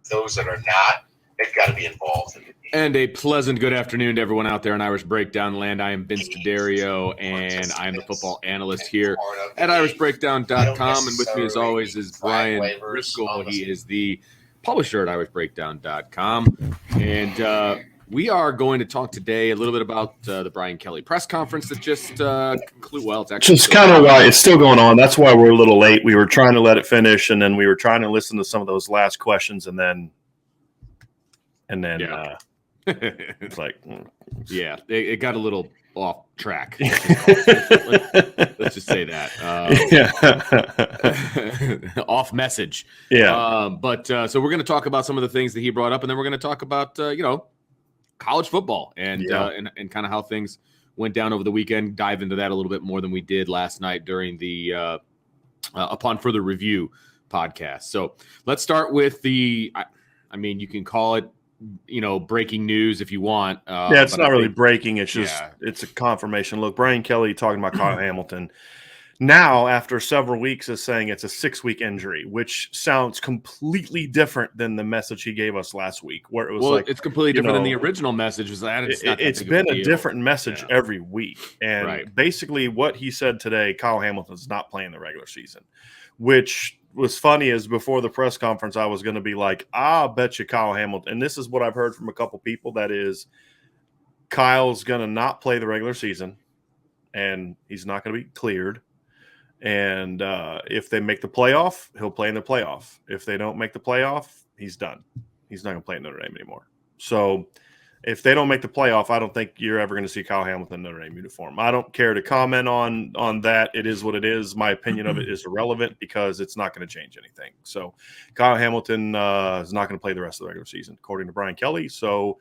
those that are not, they've got to be involved in the game. And a pleasant good afternoon to everyone out there in Irish Breakdown land. I am Vince D'Addario, and I am the football analyst here at irishbreakdown.com. And with me, as always, is Brian Driscoll. He is the publisher at irishbreakdown.com. And we are going to talk today a little bit about the Brian Kelly press conference that just concluded. Well, it's actually just kind of why it's still going on. That's why we're a little late. We were trying to let it finish, and then we were trying to listen to some of those last questions, and then yeah. It's like, yeah, it got a little off track. Let's just say that. Off message. Yeah. But so we're going to talk about some of the things that he brought up, and then we're going to talk about college football and kind of how things went down over the weekend. Dive into that a little bit more than we did last night during the Upon Further Review podcast. So let's start with you can call it breaking news if you want. It's not really breaking. It's just it's a confirmation. Look, Brian Kelly talking about Kyle Hamilton now after several weeks is saying it's a 6-week injury, which sounds completely different than the message he gave us last week, where it was it's completely different than the original message. Was that it's been a different message every week, and basically what he said today, Kyle Hamilton's not playing the regular season, which was funny is before the press conference, I was going to be like, I'll bet you Kyle Hamilton. And this is what I've heard from a couple people. That is, Kyle's going to not play the regular season, and he's not going to be cleared. And if they make the playoff, he'll play in the playoff. If they don't make the playoff, he's done. He's not going to play in Notre Dame anymore. So if they don't make the playoff, I don't think you're ever going to see Kyle Hamilton in Notre Dame uniform. I don't care to comment on that. It is what it is. My opinion of it is irrelevant because it's not going to change anything. So Kyle Hamilton is not going to play the rest of the regular season, according to Brian Kelly. So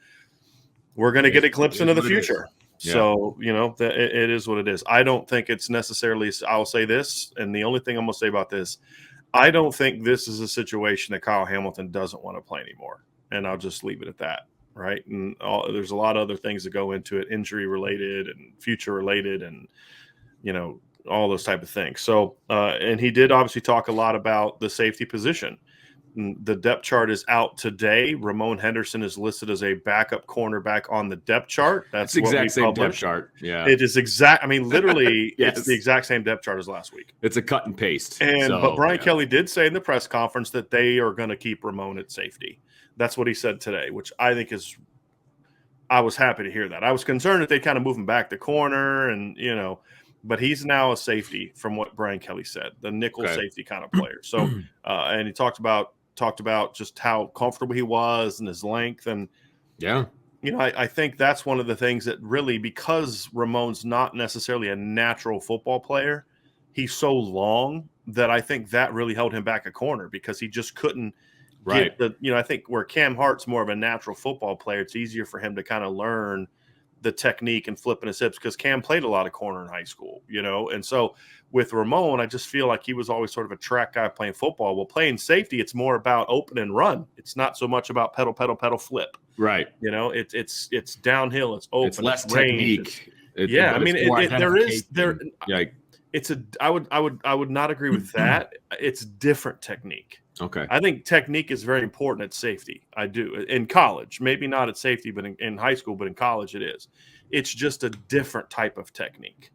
we're going to get a glimpse into the future. Yeah. So, it is what it is. I don't think it's necessarily – I'll say this, and the only thing I'm going to say about this, I don't think this is a situation that Kyle Hamilton doesn't want to play anymore, and I'll just leave it at that. Right. And there's a lot of other things that go into it, injury related and future related and, all those type of things. So, and he did obviously talk a lot about the safety position. The depth chart is out today. Ramon Henderson is listed as a backup cornerback on the depth chart. That's the exact same depth chart. Yeah. It is exact. I mean, literally, yes. It's the exact same depth chart as last week. It's a cut and paste. But Brian Kelly did say in the press conference that they are going to keep Ramon at safety. That's what he said today, which I think I was happy to hear that. I was concerned that they kind of move him back to corner and, but he's now a safety from what Brian Kelly said, the nickel safety kind of player. So, and he talked about just how comfortable he was and his length. And, I think that's one of the things that really, because Ramon's not necessarily a natural football player, he's so long that I think that really held him back a corner because he just couldn't. Right. I think where Cam Hart's more of a natural football player, it's easier for him to kind of learn the technique and flipping his hips because Cam played a lot of corner in high school, And so with Ramon, I just feel like he was always sort of a track guy playing football. Well, playing safety, it's more about open and run. It's not so much about pedal, flip. Right. It's downhill. It's open. It's less technique. I would not agree with that. It's different technique. Okay. I think technique is very important at safety. I do. In college, maybe not at safety, but in high school, but in college it is. It's just a different type of technique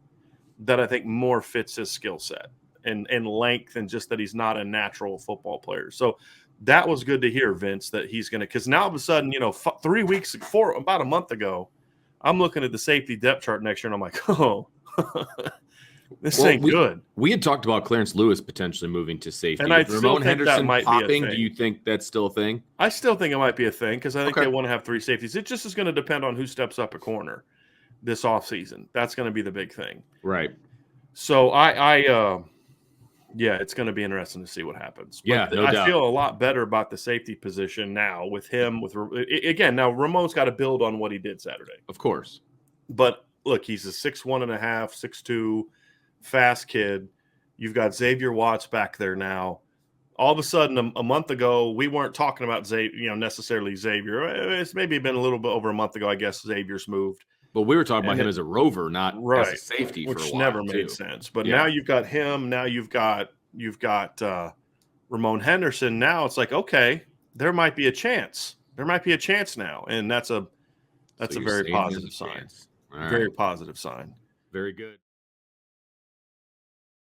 that I think more fits his skill set and length and just that he's not a natural football player. So that was good to hear, Vince, that he's going to – because now all of a sudden, 3 weeks – about a month ago, I'm looking at the safety depth chart next year and I'm like, oh – this ain't good. We had talked about Clarence Lewis potentially moving to safety. And I still think Henderson that might be a thing. Do you think that's still a thing? I still think it might be a thing because I think they want to have 3 safeties. It just is going to depend on who steps up a corner this offseason. That's going to be the big thing. Right. So it's going to be interesting to see what happens. But no doubt. I feel a lot better about the safety position now with him. Again, now Ramon's got to build on what he did Saturday. Of course. But look, he's a 6'1.5", 6'2", fast kid. You've got Xavier Watts back there now. All of a sudden, a month ago, we weren't talking about necessarily Xavier. It's maybe been a little bit over a month ago, I guess. Xavier's moved, but we were talking about him as a rover, not as a safety, which for a while, never made sense. But now you've got him. Now you've got Ramon Henderson. Now it's like, okay, there might be a chance. There might be a chance now, and that's a very positive sign. Very Very positive sign. Very good.